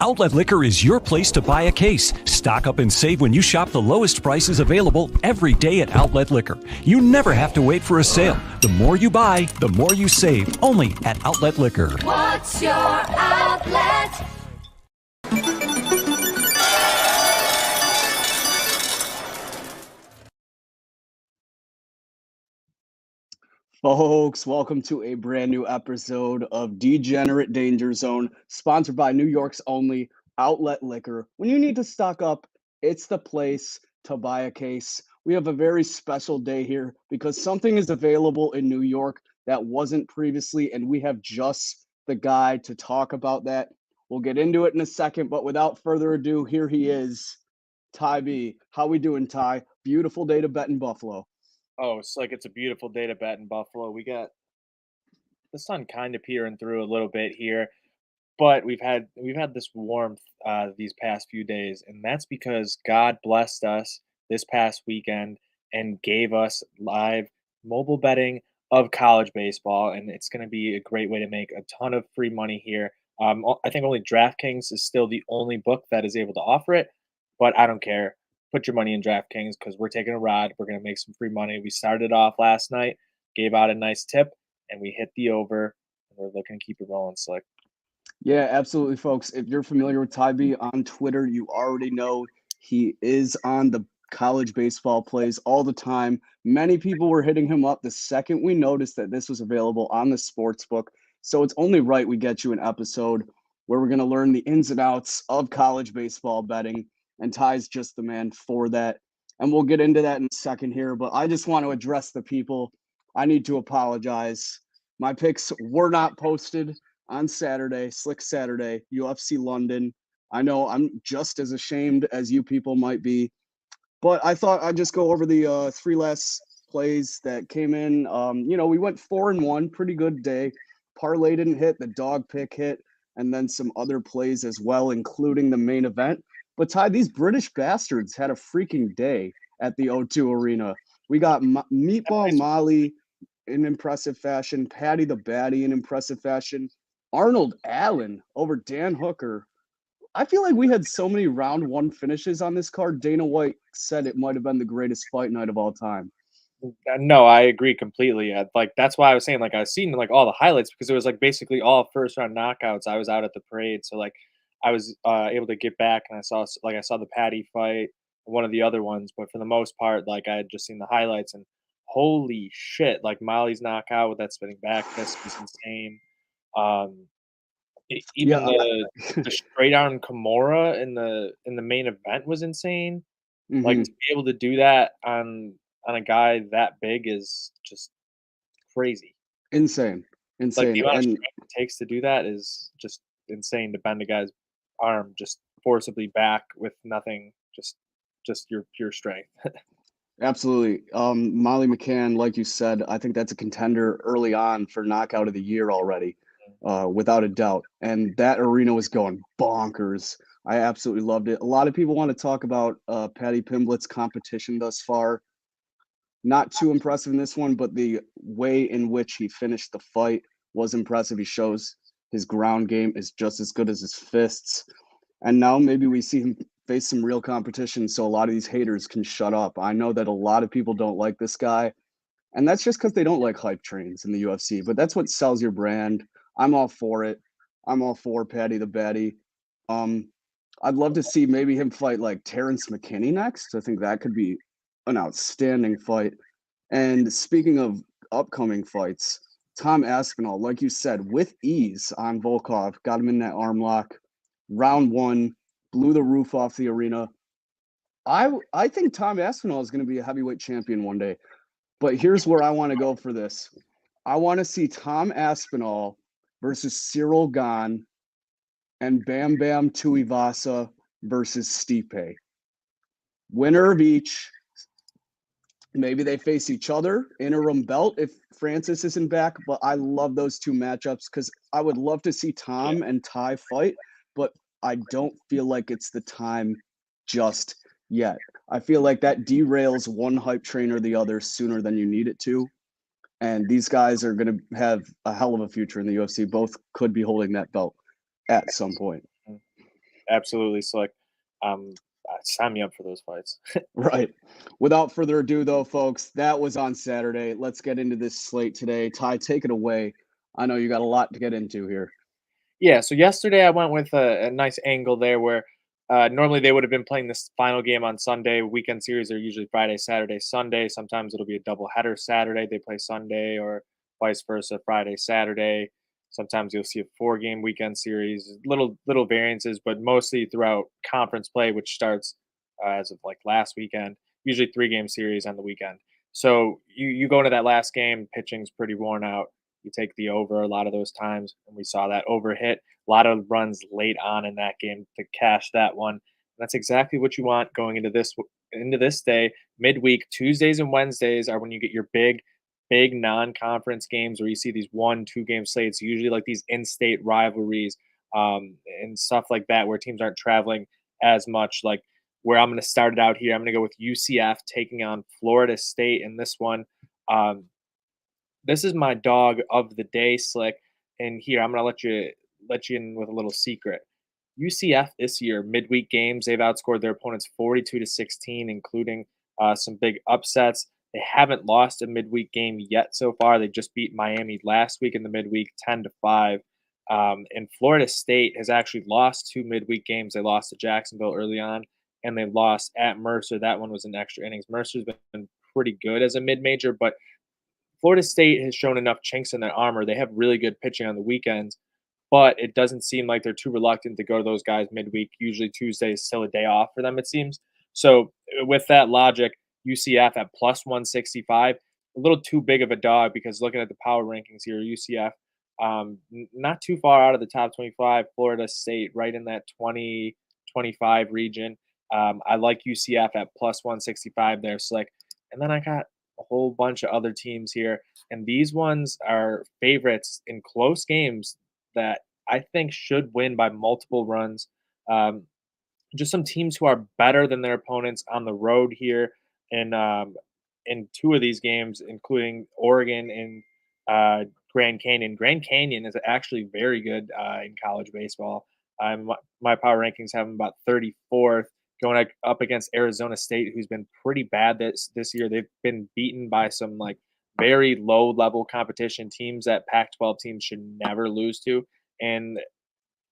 Outlet Liquor is your place to buy a case. Stock up and save when you shop the lowest prices available every day at Outlet Liquor. You never have to wait for a sale. The more you buy, the more you save. Only at Outlet Liquor. What's your outlet? Folks, welcome to a brand new episode of Degenerate Danger Zone, sponsored by New York's only Outlet Liquor. When you need to stock up, it's the place to buy a case. We have a very special day here because something is available in New York that wasn't previously, and we have just the guy to talk about that. We'll get into it in a second, but without further ado, here he is, Ty B. How we doing, Ty? Beautiful day to bet in Buffalo. Oh, it's a beautiful day to bet in Buffalo. We got the sun kind of peering through a little bit here, but we've had this warmth these past few days, and that's because God blessed us this past weekend and gave us live mobile betting of college baseball, and it's going to be a great way to make a ton of free money here. I think only DraftKings is still the only book that is able to offer it, but I don't care. Put your money in DraftKings because we're taking a ride. We're going to make some free money. We started off last night, gave out a nice tip, and we hit the over. And we're looking to keep it rolling slick. Yeah, absolutely, folks. If you're familiar with Ty B on Twitter, you already know he is on the college baseball plays all the time. Many people were hitting him up the second we noticed that this was available on the sports book. So it's only right we get you an episode where we're going to learn the ins and outs of college baseball betting. And Ty's just the man for that. And we'll get into that in a second here. But I just want to address the people. I need to apologize. My picks were not posted on Saturday, Slick Saturday, UFC London. I know I'm just as ashamed as you people might be. But I thought I'd just go over the three last plays that came in. We went 4-1, pretty good day. Parlay didn't hit, the dog pick hit, and then some other plays as well, including the main event. But Ty, these British bastards had a freaking day at the O2 Arena. We got Meatball Molly in impressive fashion, Patty the Batty in impressive fashion, Arnold Allen over Dan Hooker. I feel like we had so many round one finishes on this card. Dana White said it might have been the greatest fight night of all time. No, I agree completely. That's why I was saying, I was seeing all the highlights because it was basically all first round knockouts. I was out at the parade, so I was able to get back and I saw the Patty fight, one of the other ones, but for the most part, I had just seen the highlights and holy shit, Molly's knockout with that spinning back fist was insane. Even the straight arm Kimura in the main event was insane. Mm-hmm. To be able to do that on a guy that big is just crazy. Insane. The amount of strength it takes to do that is just insane, to bend a guy's arm just forcibly back with nothing, just your pure strength. Absolutely. Molly McCann, like you said, I think that's a contender early on for knockout of the year already, without a doubt. And that arena was going bonkers. I absolutely loved it. A lot of people want to talk about Paddy Pimblett's competition thus far. Not too impressive in this one, but the way in which he finished the fight was impressive. He shows his ground game is just as good as his fists. And now maybe we see him face some real competition so a lot of these haters can shut up. I know that a lot of people don't like this guy, and that's just because they don't like hype trains in the UFC, but that's what sells your brand. I'm all for it. I'm all for Patty the Batty. I'd love to see maybe him fight Terrence McKinney next. I think that could be an outstanding fight. And speaking of upcoming fights, Tom Aspinall, like you said, with ease on Volkov, got him in that arm lock. Round one, blew the roof off the arena. I think Tom Aspinall is going to be a heavyweight champion one day. But here's where I want to go for this. I want to see Tom Aspinall versus Cyril Gane and Bam Bam Tuivasa versus Stipe. Winner of each. Maybe they face each other, interim belt if Francis isn't back. But I love those two matchups because I would love to see Tom and Ty fight, but I don't feel like it's the time just yet. I feel like that derails one hype train or the other sooner than you need it to. And these guys are going to have a hell of a future in the UFC. Both could be holding that belt at some point. absolutely slick. Sign me up for those fights. Right. Without further ado, though, folks, that was on Saturday. Let's get into this slate today. Ty, take it away. I know you got a lot to get into here. Yeah, so yesterday I went with a nice angle there where normally they would have been playing this final game on Sunday. Weekend series are usually Friday, Saturday, Sunday. Sometimes it'll be a double header Saturday. They play Sunday or vice versa, Friday, Saturday. Sometimes you'll see a four-game weekend series, little variances, but mostly throughout conference play, which starts as of like last weekend. Usually three-game series on the weekend. So you go into that last game, pitching's pretty worn out. You take the over a lot of those times, and we saw that over hit. A lot of runs late on in that game to cash that one. That's exactly what you want going into this day. Midweek Tuesdays and Wednesdays are when you get your big non-conference games where you see these 1-2 game slates, usually like these in-state rivalries and stuff like that, where teams aren't traveling as much. Like where I'm going to start it out here, I'm going to go with UCF taking on Florida State in this one. Um, this is my dog of the day, Slick. And here I'm gonna let you in with a little secret. UCF this year, midweek games, they've outscored their opponents 42-16, including some big upsets. They haven't lost a midweek game yet so far. They just beat Miami last week in the midweek 10-5. And Florida State has actually lost two midweek games. They lost to Jacksonville early on, and they lost at Mercer. That one was in extra innings. Mercer's been pretty good as a mid major, but Florida State has shown enough chinks in their armor. They have really good pitching on the weekends, but it doesn't seem like they're too reluctant to go to those guys midweek. Usually Tuesday is still a day off for them, it seems. So with that logic, UCF at plus 165, a little too big of a dog because looking at the power rankings here, UCF not too far out of the top 25. Florida State right in that 20-25 region. I like UCF at plus 165 there, Slick. And then I got a whole bunch of other teams here, and these ones are favorites in close games that I think should win by multiple runs. Um, just some teams who are better than their opponents on the road here in two of these games, including Oregon and Grand Canyon. Grand Canyon is actually very good in college baseball. My power rankings have them about 34th, going up against Arizona State, who's been pretty bad this year. They've been beaten by some like very low level competition teams that Pac-12 teams should never lose to, and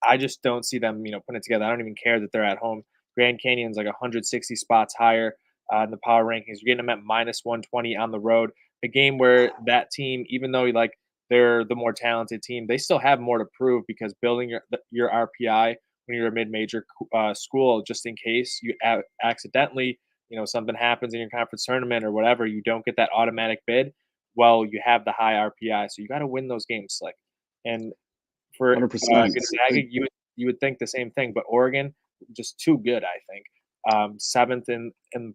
I just don't see them, putting it together. I don't even care that they're at home. Grand Canyon's like 160 spots higher in the power rankings. You're getting them at minus 120 on the road. A game where that team, even though like they're the more talented team, they still have more to prove because building your RPI when you're a mid-major school, just in case you accidentally, something happens in your conference tournament or whatever, you don't get that automatic bid. Well, you have the high RPI, so you got to win those games, Slick. And for 100%. Gonzaga, you would think the same thing, but Oregon just too good, I think. Seventh in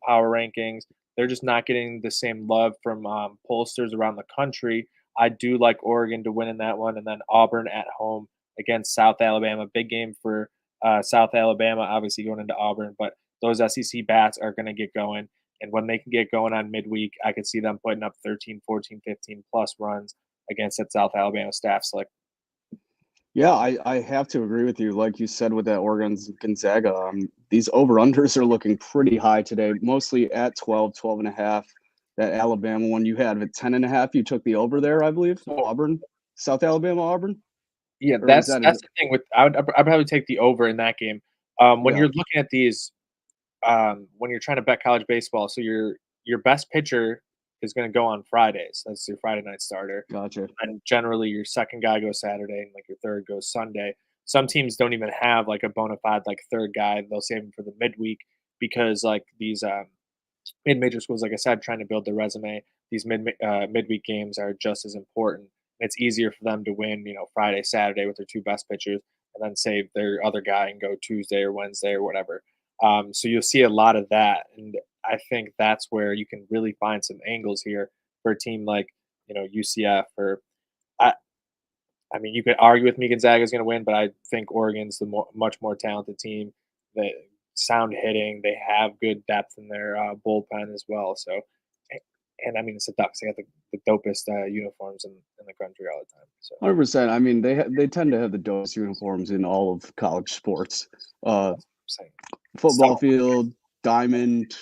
power rankings. They're just not getting the same love from pollsters around the country. I do like Oregon to win in that one, and then Auburn at home against South Alabama. Big game for South Alabama, obviously going into Auburn, but those SEC bats are going to get going. And when they can get going on midweek, I could see them putting up 13, 14, 15 plus runs against that South Alabama staff. Like, Yeah, I have to agree with you. Like you said with that Oregon's Gonzaga, these over-unders are looking pretty high today, mostly at 12, 12 and a half. That Alabama one you had at 10 and a half, you took the over there, I believe. Auburn, South Alabama, Auburn? yeah, Or was that's that that's the thing with I'd probably take the over in that game. When yeah, you're looking at these, when you're trying to bet college baseball, so your best pitcher is going to go on Fridays. That's your Friday night starter, gotcha. and generally your second guy goes Saturday, and like your third goes Sunday. Some teams don't even have like a bona fide like third guy. They'll save him for the midweek because like these mid-major schools, like I said, trying to build their resume. These midweek games are just as important. It's easier for them to win, Friday, Saturday with their two best pitchers, and then save their other guy and go Tuesday or Wednesday or whatever. So you'll see a lot of that, and I think that's where you can really find some angles here for a team like UCF. Or I, I mean, you could argue with me Gonzaga is going to win, but I think Oregon's the much more talented team. They sound hitting. They have good depth in their bullpen as well. So And I mean, it's the Ducks. They got the dopest uniforms in the country all the time. So 100%. I mean, they tend to have the dopest uniforms in all of college sports. Uh, that's what I'm saying. Football So field, diamond,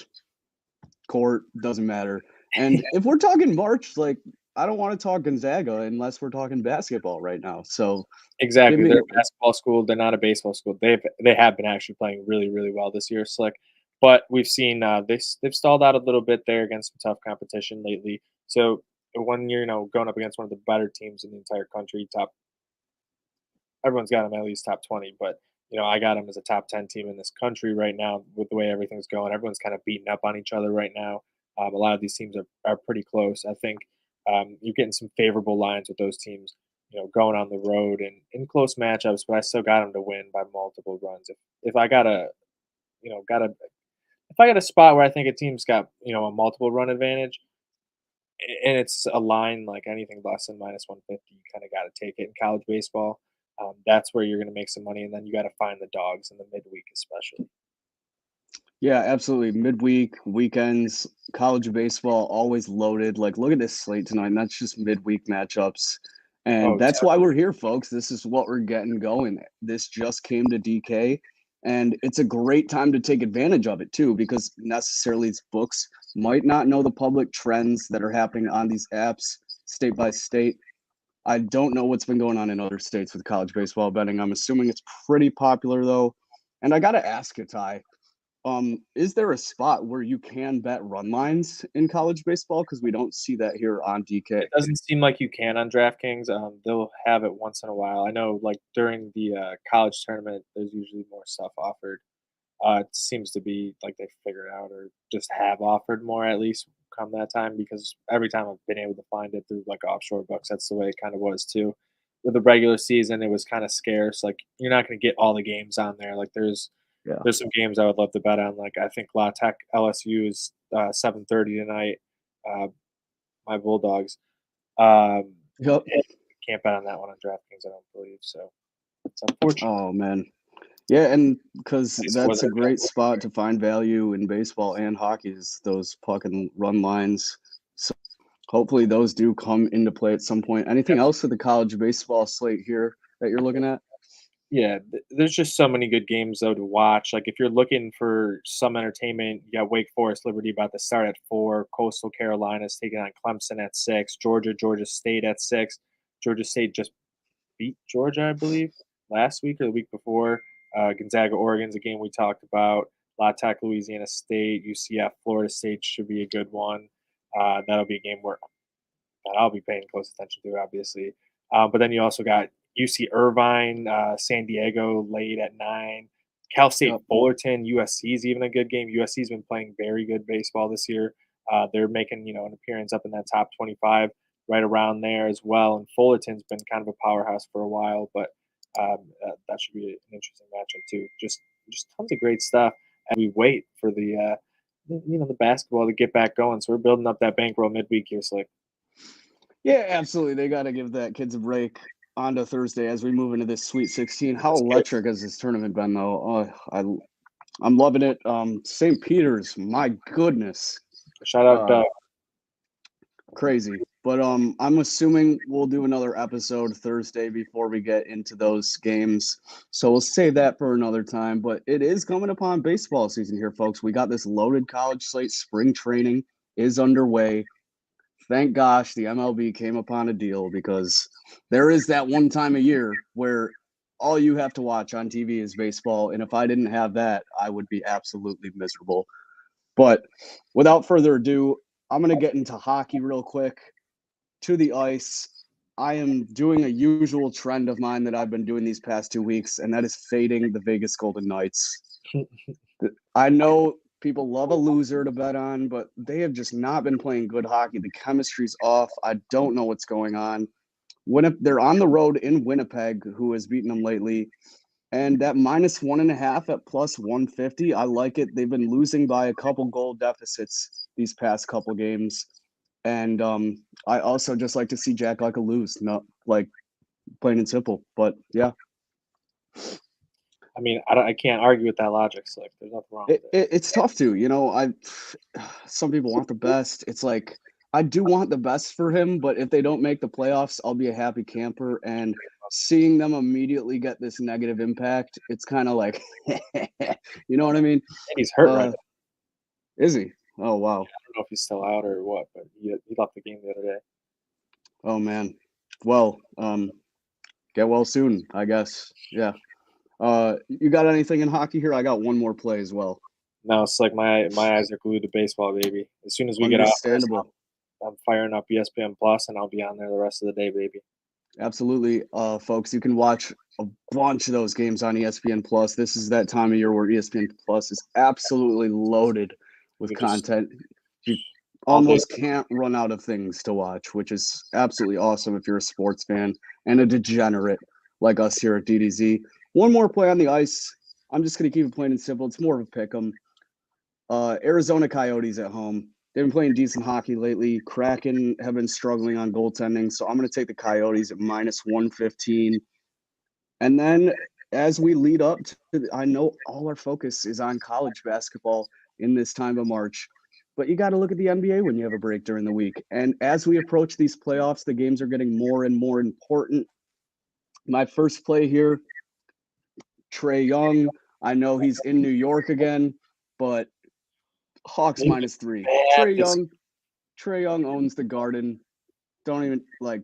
court, doesn't matter. And if we're talking March, like I don't want to talk Gonzaga unless we're talking basketball right now. So give exactly, me they're a basketball school. They're not a baseball school. They have been actually playing really really well this year, Slick. But we've seen they've stalled out a little bit there against some tough competition lately. So when you're going up against one of the better teams in the entire country, everyone's got them at least top 20, but I got them as a top 10 team in this country right now with the way everything's going. Everyone's kind of beating up on each other right now. A lot of these teams are pretty close. I think you're getting some favorable lines with those teams, going on the road and in close matchups, but I still got them to win by multiple runs. If I got a, got a, if I got a spot where I think a team's got, a multiple run advantage, and it's a line like anything less than minus 150, you kind of got to take it in college baseball. That's where you're going to make some money, and then you got to find the dogs in the midweek, especially. Yeah, absolutely. Midweek, weekends, college baseball always loaded. Like, look at this slate tonight. And that's just midweek matchups. And Oh, that's why we're here, folks. This is what we're getting going. This just came to DK. And it's a great time to take advantage of it, too, because necessarily these books might not know the public trends that are happening on these apps state by state. I don't know what's been going on in other states with college baseball betting. I'm assuming it's pretty popular, though. And I got to ask you, Ty, is there a spot where you can bet run lines in college baseball? Because we don't see that here on DK. it doesn't seem like you can on DraftKings. They'll have it once in a while. I know, like during the college tournament, there's usually more stuff offered. It seems to be like they figured out or just have offered more at least come that time because every time I've been able to find it through like offshore books, that's the way it kind of was too. With the regular season, it was kind of scarce. Like you're not going to get all the games on there. Like Yeah. there's some games I would love to bet on. Like I think La Tech LSU is 7:30 tonight. Uh, my Bulldogs. Um, Yep. and can't bet on that one on DraftKings. I don't believe so. It's unfortunate. Oh man. Yeah, and because At least it that's a wasn't great available spot anywhere. to find value in baseball and hockey is those puck and run lines. So hopefully those do come into play at some point. Anything else with the college baseball slate here that you're looking at? Yeah, there's just so many good games though to watch. Like if you're looking for some entertainment, you got Wake Forest Liberty about to start at 4. Coastal Carolina's taking on Clemson at 6. Georgia State at 6. Georgia State just beat Georgia, I believe, last week or the week before. Gonzaga Oregon's a game we talked about. La Tech Louisiana State, UCF Florida State should be a good one. That'll be a game where that I'll be paying close attention to, obviously. But then you also got UC Irvine, San Diego late at 9. Cal State Yep. Fullerton, USC is even a good game. USC's been playing very good baseball this year. They're making an appearance up in that top 25, right around there as well. And Fullerton's been kind of a powerhouse for a while, but that should be an interesting matchup too. Just tons of great stuff. And we wait for the basketball to get back going. So we're building up that bankroll midweek here, Slick. Yeah, absolutely. They got to give that kids a break on to Thursday as we move into this Sweet 16. How Let's get it. electric has this tournament been, though? I'm loving it. St. Peter's, my goodness. Shout out Uh, Crazy. But I'm assuming we'll do another episode Thursday before we get into those games. So we'll save that for another time. But it is coming upon baseball season here, folks. We got this loaded college slate. Spring training is underway. Thank gosh the MLB came upon a deal because there is that one time a year where all you have to watch on TV is baseball. And if I didn't have that, I would be absolutely miserable. But without further ado, I'm going to get into hockey real quick. To the ice. I am doing a usual trend of mine that I've been doing these past 2 weeks, and that is fading the Vegas Golden Knights. I know people love a loser to bet on, but they have just not been playing good hockey. The chemistry's off. I don't know what's going on. They're on the road in Winnipeg, who has beaten them lately. And that -1.5 at +150, I like it. They've been losing by a couple goal deficits these past couple games. And I also just like to see Jack Eichel lose, not like plain and simple. But yeah, I mean, I can't argue with that logic. So like, there's nothing wrong with it. it's tough to, some people want the best. It's like I do want the best for him, but if they don't make the playoffs, I'll be a happy camper. And seeing them immediately get this negative impact, it's kind of like, you know what I mean? And he's hurt right Uh, now. is he? Oh wow. I don't know if he's still out or what, but he left the game the other day. Oh man. Well, get well soon, I guess. Yeah. You got anything in hockey here? I got one more play as well. No, it's like my eyes are glued to baseball, baby. As soon as we get off this, Understandable. I'm firing up ESPN Plus, and I'll be on there the rest of the day, baby. Absolutely. Folks, you can watch a bunch of those games on ESPN Plus. This is that time of year where ESPN Plus is absolutely loaded with We just content. You all day. almost can't run out of things to watch, which is absolutely awesome if you're a sports fan and a degenerate like us here at DDZ. One more play on the ice. I'm just going to keep it plain and simple. It's more of a pick 'em. Arizona Coyotes at home. They've been playing decent hockey lately. Kraken have been struggling on goaltending, so I'm going to take the Coyotes at minus 115. And then as we lead up to, I know all our focus is on college basketball in this time of March, but you got to look at the NBA when you have a break during the week. And as we approach these playoffs, the games are getting more and more important. My first play here, Trae Young. I know he's in New York again, but Hawks Maybe minus 3. bad Trae this. Young. Trae Young owns the Garden. Don't even like,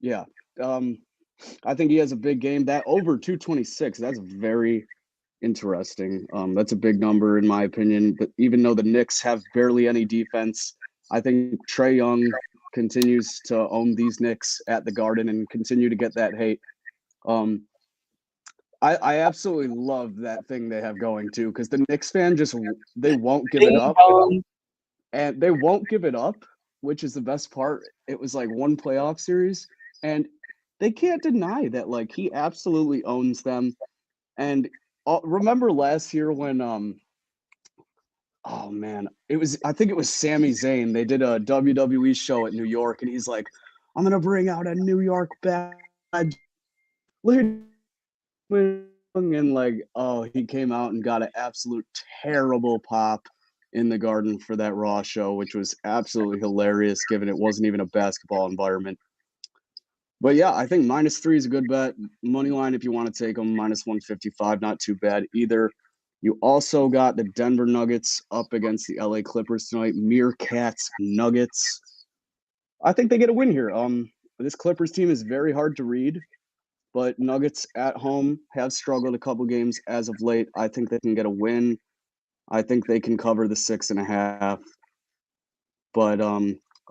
yeah. I think he has a big game. That over 226. That's very interesting. That's a big number in my opinion. But even though the Knicks have barely any defense, I think Trae Young continues to own these Knicks at the Garden and continue to get that hate. Um, I absolutely love that thing they have going too, because the Knicks fan just they won't give it up. And they won't give it up, which is the best part. It was like one playoff series, and they can't deny that like he absolutely owns them. And remember last year when oh man, it was I think it was Sami Zayn. They did a WWE show at New York, and he's like, "I'm gonna bring out a New York badge." Look at and like, oh, he came out and got an absolute terrible pop in the Garden for that Raw show, which was absolutely hilarious given it wasn't even a basketball environment. But yeah, I think minus 3 is a good bet. Money line if you want to take them, minus 155, not too bad either. You also got the Denver Nuggets up against the LA Clippers tonight. Meerkats Nuggets. I think they get a win here. This Clippers team is very hard to read, but Nuggets at home have struggled a couple games as of late. I think they can get a win. I think they can cover the 6.5. But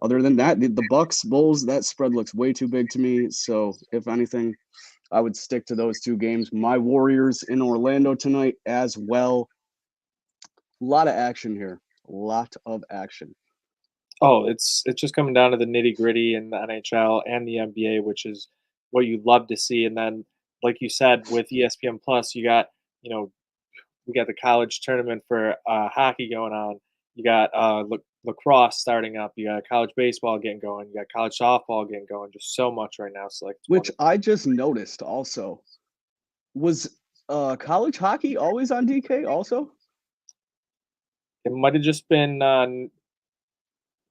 other than that, the Bucks Bulls, that spread looks way too big to me. So if anything, I would stick to those two games. My Warriors in Orlando tonight as well. A lot of action here. A lot of action. Oh, it's just coming down to the nitty gritty in the NHL and the NBA, which is what you love to see. And then, like you said, with ESPN Plus, you got we got the college tournament for hockey going on. You got lacrosse starting up. You got college baseball getting going. You got college softball getting going. Just so much right now. So like, it's Which wonderful. I just noticed also. Was college hockey always on DK also? It might have just been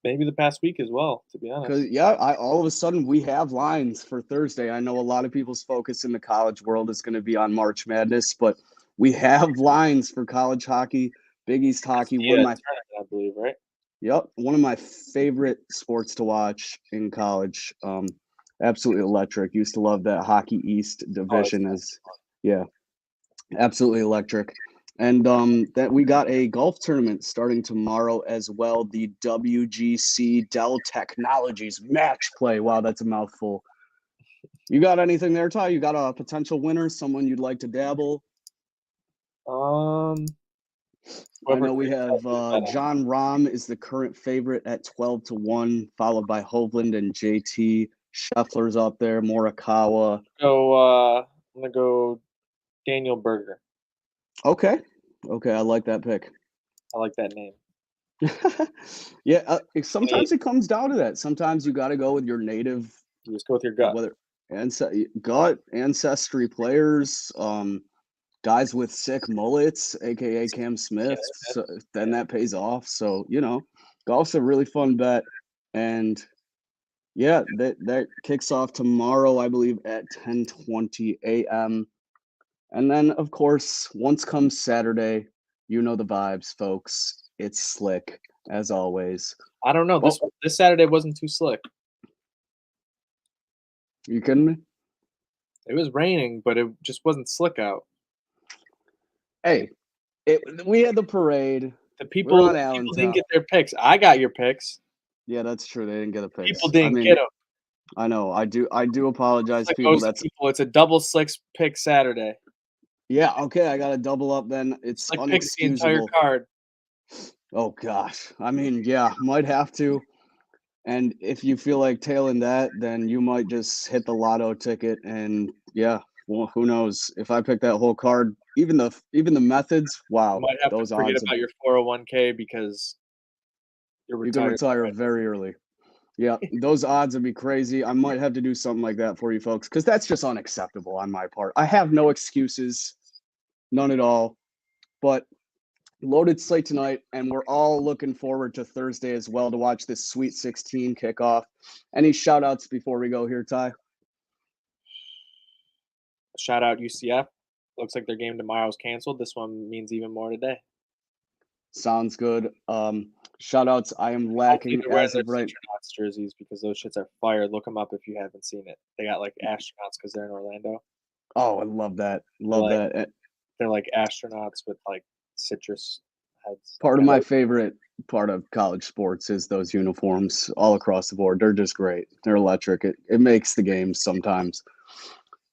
maybe the past week as well. To be Because honest, yeah, all of a sudden we have lines for Thursday. I know a lot of people's focus in the college world is going to be on March Madness, but we have lines for college hockey, Big East it's hockey. the tournament, I believe, right? One of my favorite sports to watch in college. Absolutely electric. Used to love that Hockey East Oh, it's division. As yeah, absolutely electric. And that we got a golf tournament starting tomorrow as well. The WGC Dell Technologies match play. Wow, that's a mouthful. You got anything there, Ty? You got a potential winner, someone you'd like to dabble? um, I whoever know we takes that, have we bet on. John Rahm is the current favorite at 12-1, followed by Hovland and JT. Scheffler's up there, Morikawa. I'm gonna go Daniel Berger. Okay. Okay, I like that pick. I like that name. Yeah, Canadian. sometimes it comes down to that. Sometimes you got to go with your native, You just go with your gut. whether gut ancestry players, guys with sick mullets, aka Cam Smith. Yes, So then that pays off. So golf's a really fun bet, and yeah, that kicks off tomorrow, I believe, at 10:20 a.m. And then, of course, once comes Saturday, you know the vibes, folks. It's slick as always. I don't know. Well, This Saturday wasn't too slick. you kidding me? It was raining, but it just wasn't slick out. Hey, we had the parade. The We're people, on people Allentown. didn't get their picks. I got your picks. Yeah, that's true. They didn't get a pick. People didn't get them. I know. I do apologize, Like people. most That's people, it's a double slicks pick Saturday. yeah. Okay, I got to double up. Then it's Like picks the entire unexcusable. card. Oh gosh. I mean, yeah, might have to. And if you feel like tailing that, then you might just hit the lotto ticket. And yeah, well, who knows? If I pick that whole card, even the methods, You wow, might have to those forget odds. about your 401k because you're You can retired. retire very early. Yeah, those odds would be crazy. I might have to do something like that for you folks because that's just unacceptable on my part. I have no excuses, none at all. But loaded slate tonight, and we're all looking forward to Thursday as well to watch this Sweet 16 kickoff. Any shout outs before we go here, Ty? Shout out UCF. Looks like their game tomorrow is canceled. This one means even more today. Sounds good. Shout outs. I am Hopefully lacking they're wearing as their of right. astronauts jerseys because those shits are fire. Look them up if you haven't seen it. They got like astronauts because they're in Orlando. Oh, I love that. Love like- that. They're like astronauts with like citrus heads. Part of my favorite part of college sports is those uniforms all across the board. They're just great. They're electric. It makes the games sometimes.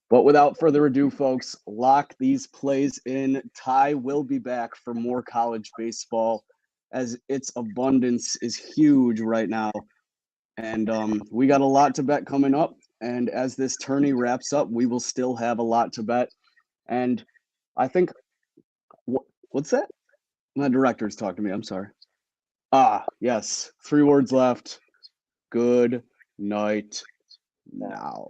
But without further ado, folks, lock these plays in. Ty will be back for more college baseball as its abundance is huge right now. And we got a lot to bet coming up. And as this tourney wraps up, we will still have a lot to bet. And I think, what's that? My director's talking to me. I'm sorry. Ah, yes. 3 words left. Good night now.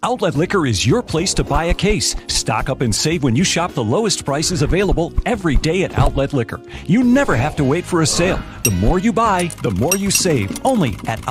Outlet Liquor is your place to buy a case. Stock up and save when you shop the lowest prices available every day at Outlet Liquor. You never have to wait for a sale. The more you buy, the more you save. Only at